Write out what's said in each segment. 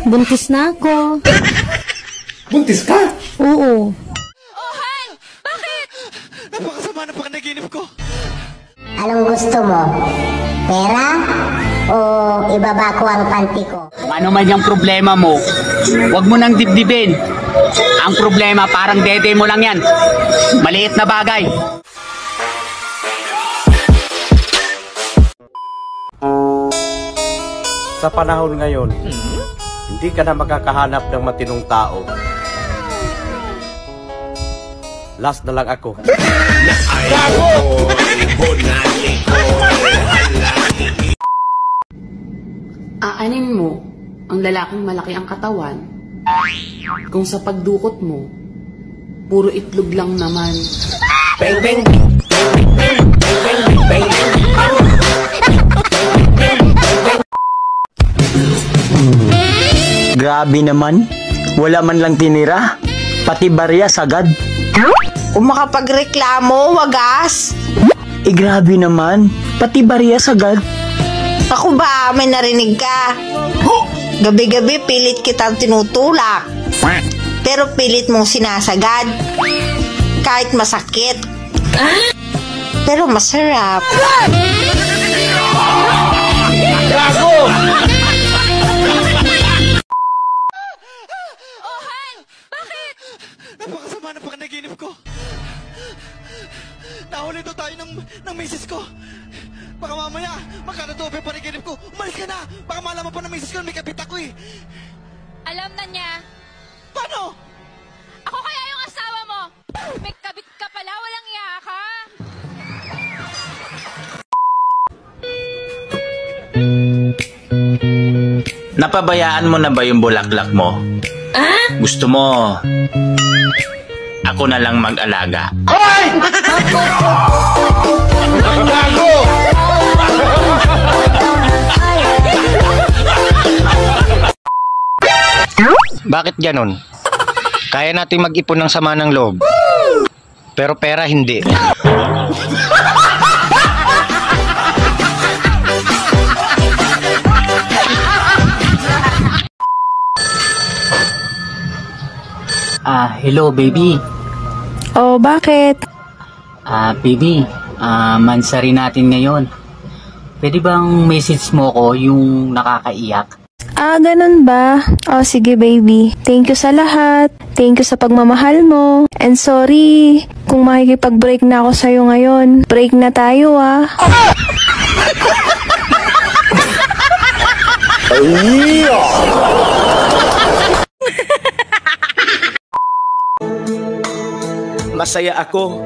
Buntis na ako. Buntis ka? Oo. Oh, Han! Bakit? Napakasama na pagkanaginip ko. Anong gusto mo? Pera? O ibaba ko ang panty ko? Kung ano man yung problema mo, huwag mo nang dibdibin. Ang problema parang dede mo lang yan. Maliit na bagay. Sa panahon ngayon, hindi ka na makakahanap ng matinong tao. Last na lang ako. Aanin mo ang lalaking malaki ang katawan kung sa pagdukot mo, puro itlog lang naman. Bang, bang, bang, bang, bang, bang, bang, bang. Grabe naman, wala man lang tinira, pati barya sagad. Kung makapagreklamo, wagas. Grabe naman, pati barya sagad. Ako ba, may narinig ka? Gabi-gabi pilit kitang tinutulak. Pero pilit mong sinasagad. Kahit masakit. Pero masarap. Gago! Oh, Han! Bakit? Napakasama na pagkanaginip ko. Nahuli daw tayo ng misis ko. Baka mamaya, magkanotope pa rin ginip ko. Umalis ka na! Baka malaman pa ng misis ko na may kapit ako eh. Alam na niya. Paano? Ako kaya yung asawa mo. May kabit ka pala, walang iya ka. Napabayaan mo na ba yung bulaklak mo? Gusto mo, ako na lang mag-alaga. Hoy! Gago! Bakit ganon? Kaya nating mag-ipon ng sama ng loob. Pero pera hindi. Hello baby. Oh, bakit? Baby, mansari natin ngayon. Pwede bang message mo ko yung nakakaiyak? Ganun ba? Oh, sige baby. Thank you sa lahat. Thank you sa pagmamahal mo. And sorry kung makikipag-break na ako sa'yo ngayon. Break na tayo Masaya ako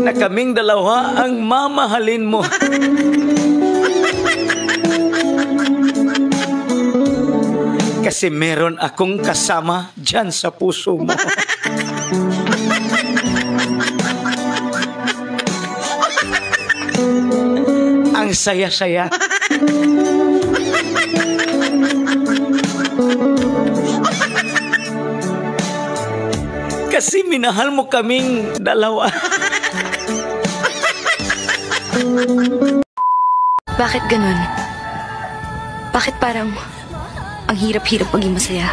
na kaming dalawa ang mamahalin mo. Kasi meron akong kasama dyan sa puso mo. Ang saya-saya. Kasi minahal mo kaming dalawa. Bakit ganun? Bakit parang ang hirap-hirap maging masaya?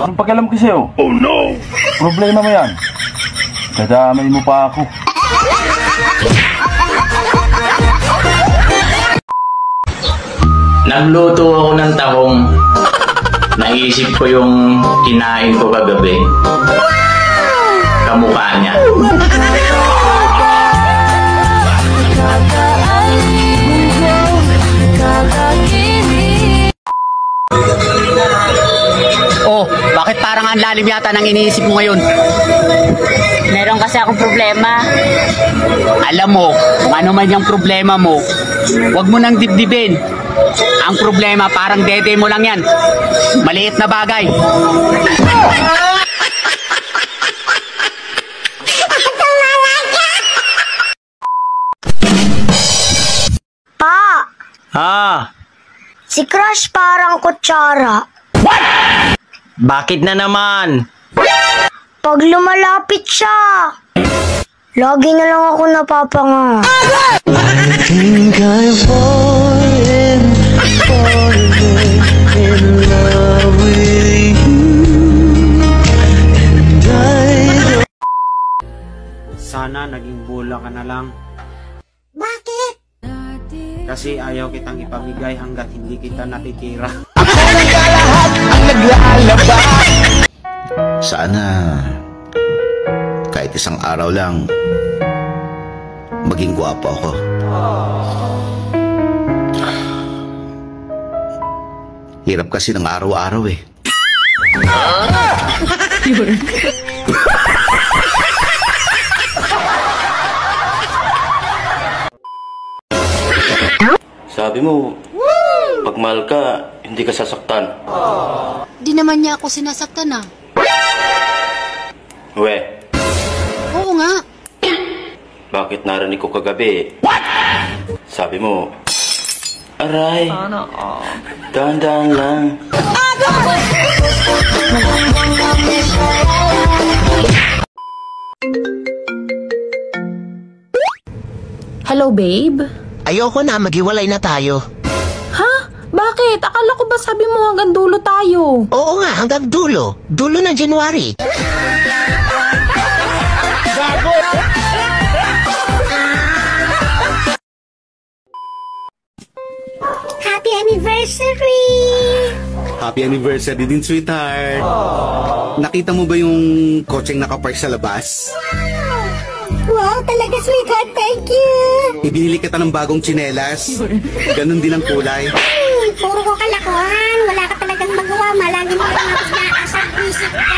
Anong pakialam ko sa'yo? Oh no! Problema mo yan. Kadamay mo pa ako. Nagluto ako ng tahong. Naisip ko yung kinain ko kagabi. Kamukha niya. Oh, bakit parang ang lalim yata ng iniisip mo ngayon? Meron kasi akong problema. Alam mo, kung ano man yung problema mo, huwag mo nang dibdibin. Ang problema parang dede mo lang yan. Maliit na bagay. Pa! Si Crush parang kutsara. Bakit na naman? Pag lumalapit siya, lagi na lang ako napapanga. I think I've fallen na lang. Bakit? Kasi ayaw kitang ipamigay hanggat hindi kita natitira. Sana kahit isang araw lang maging gwapo ako. Hirap kasi ng araw-araw eh. Sabi mo, pag mahal ka, hindi ka sasaktan. Di naman niya ako sinasaktan ah. We, Oo nga. bakit narinig ko kagabi? Sabi mo, aray, dahan-dahan lang. Hello, babe? Ayoko na, maghiwalay na tayo. Ha? Bakit? Akala ko ba sabi mo hanggang dulo tayo? Oo nga, hanggang dulo. Dulo ng January. Happy anniversary! Happy anniversary din, sweetheart. Nakita mo ba yung kotseng nakapark sa labas? Wow, talaga sweetheart, thank you! Ibinili kita ng bagong tsinelas. Ganon din ang kulay. Puro ko kalakuhan. Wala ka talagang magawa. Malagi mo lang ako naasang isip ka.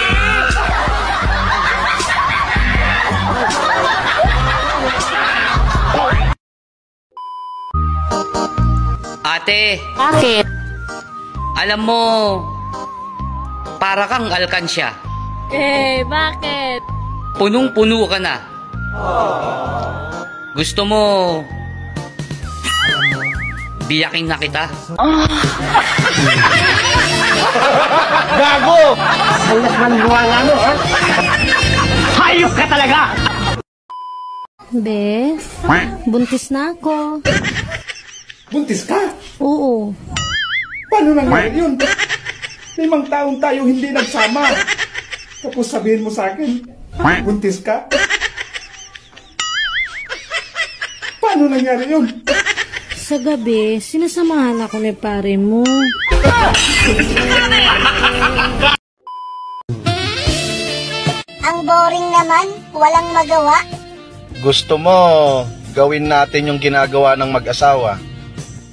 Ate, Bakit? alam mo, para kang alkansya. Bakit? Punong-puno ka na. Gusto mo, biyakin na kita? Gago! Alas man buwanga mo, ha? Hayop ka talaga! Be, buntis na ako. Buntis ka? Oo. Paano nangyari yun? 5 taon tayo hindi nagsama. Tapos sabihin mo sa akin, buntis ka? Paano nangyari yun? Sa gabi, sinasamahan ako ni pare mo. Ang boring naman. Walang magawa. Gusto mo gawin natin yung ginagawa ng mag-asawa?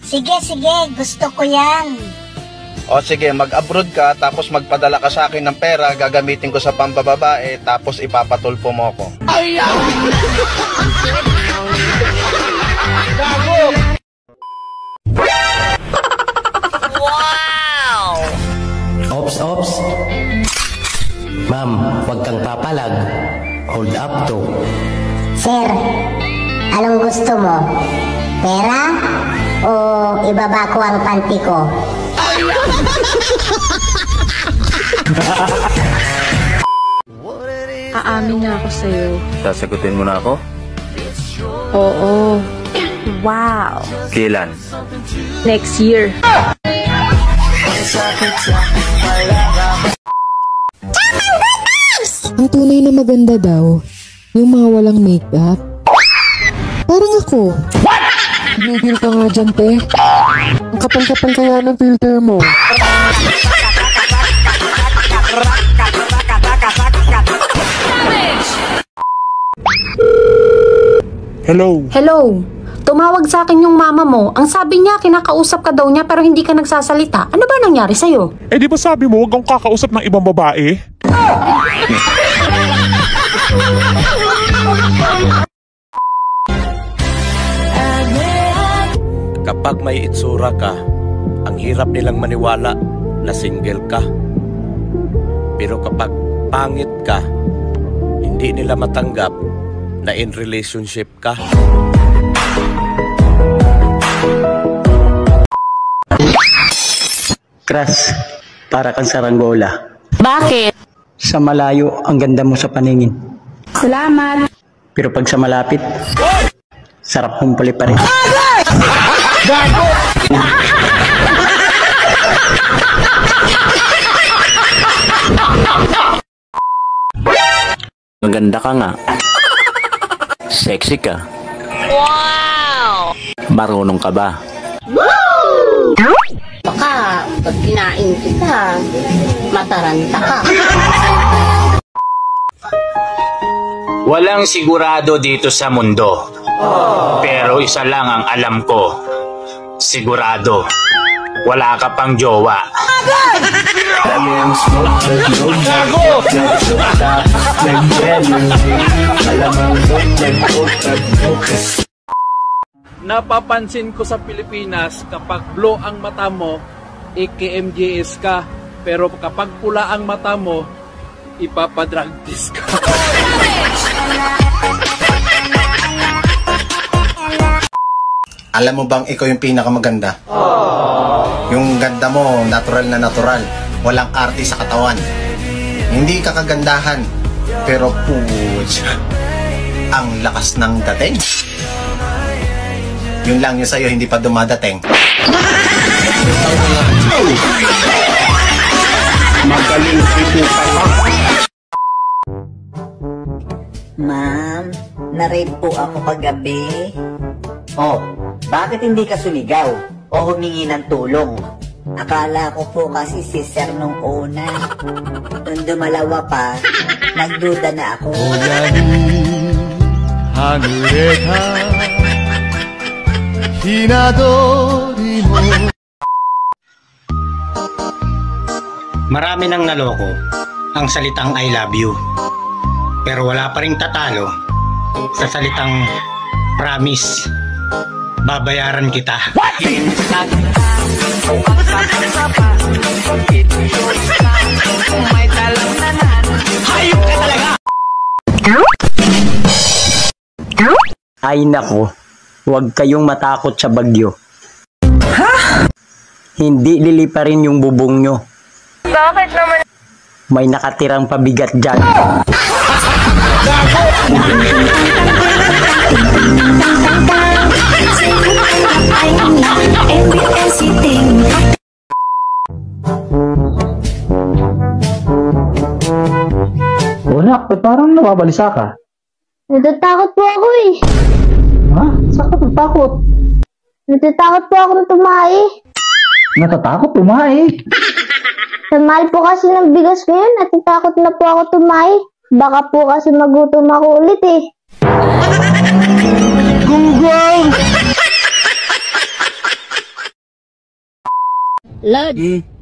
Sige, gusto ko yan. O sige, mag-abroad ka, tapos magpadala ka sa akin ng pera, gagamitin ko sa pambababae, tapos ipapatulpo mo ako. Wow! Ops. Ma'am, huwag kang papalag. Hold up to. Sir, anong gusto mo? Pera? O ibaba ko ang panty ko? Aamin na ako sa'yo. Sasagutin mo na ako? Oo. Wow. Kailan? Next year. Ang tunay na maganda daw, yung mga walang makeup. Parang ako. What? Tumigil ka nga dyan, te. Ang kapal-kapal kaya ng filter mo. Hello. Tumawag sa akin yung mama mo. Ang sabi niya, kinakausap ka daw niya pero hindi ka nagsasalita. Ano ba nangyari sa'yo? Eh di ba sabi mo, huwag kang kakausap ng ibang babae? Kapag may itsura ka, ang hirap nilang maniwala na single ka. Pero kapag pangit ka, hindi nila matanggap na in relationship ka. Crush, para kang saranggola. Bakit? Sa malayo, ang ganda mo sa paningin. Salamat. Pero pag sa malapit, sarap humpali pa rin. Gago! Maganda ka nga. Sexy ka. Wow! Marunong ka ba? Baka pag kinain kita, mataranta ka. Walang sigurado dito sa mundo. Pero isa lang ang alam ko. Sigurado. Wala ka pang jowa. Napapansin ko sa Pilipinas, kapag blue ang mata mo, MJS ka. Pero kapag pula ang mata mo, ipapadrag test ka. Alam mo bang ikaw yung pinakamaganda? Yung ganda mo, natural na natural. Walang arte sa katawan. Hindi ka kagandahan, pero pucha, ang lakas ng dating. Yun lang yun sa'yo, hindi pa dumadating. Magaling ito ka pa. Ma'am, na-rape po ako kagabi. Oh, bakit hindi ka sumigaw o humingi ng tulong? Akala ko po kasi si Sir nung una. Nung dumalawa pa, nagduda na ako. Marami nang naloko ang salitang I love you. Pero wala pa ring tatalo sa salitang promise. Babayaran kita. Hayop ka talaga! Ay nako, huwag kayong matakot sa bagyo. Ha? Hindi liliparin yung bubong nyo. Bakit naman? May nakatirang pabigat dyan. Nak, parang nababalisa ka. Natatakot po ako eh. Ha? Saan ka natatakot? Natatakot po ako na tumahi. Natatakot tumahi? Sa mahal po kasi ng bigas ngayon, natatakot na po ako tumahi. Baka po kasi magutom ako ulit eh. Gunggong! Lord,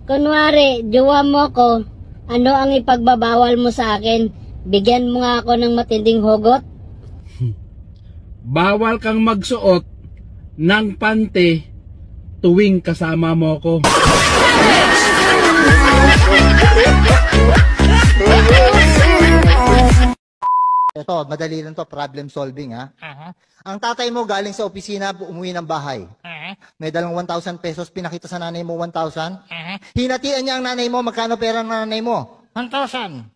kunwari, jowa mo ko, ano ang ipagbabawal mo sa akin? Bigyan mo nga ako ng matinding hugot. Bawal kang magsuot ng pante tuwing kasama mo ko. Ito, madali lang to, problem solving ha. Ang tatay mo galing sa opisina, umuwi ng bahay. May dalang 1,000 pesos, pinakita sa nanay mo 1,000. Hinatian niya ang nanay mo, magkano pera ng nanay mo? 1,000.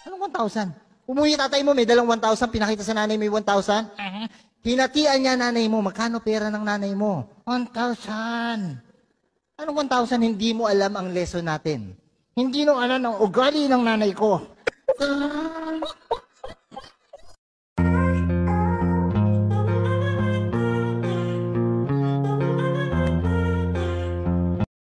Anong 1,000? Umuwi tatay mo, may dalang 1,000, pinakita sa nanay mo 1,000. Hinatian niya nanay mo, magkano pera ng nanay mo? 1,000. Anong 1,000? Hindi mo alam ang lesson natin. Hindi mo alam ang ugali ng nanay ko.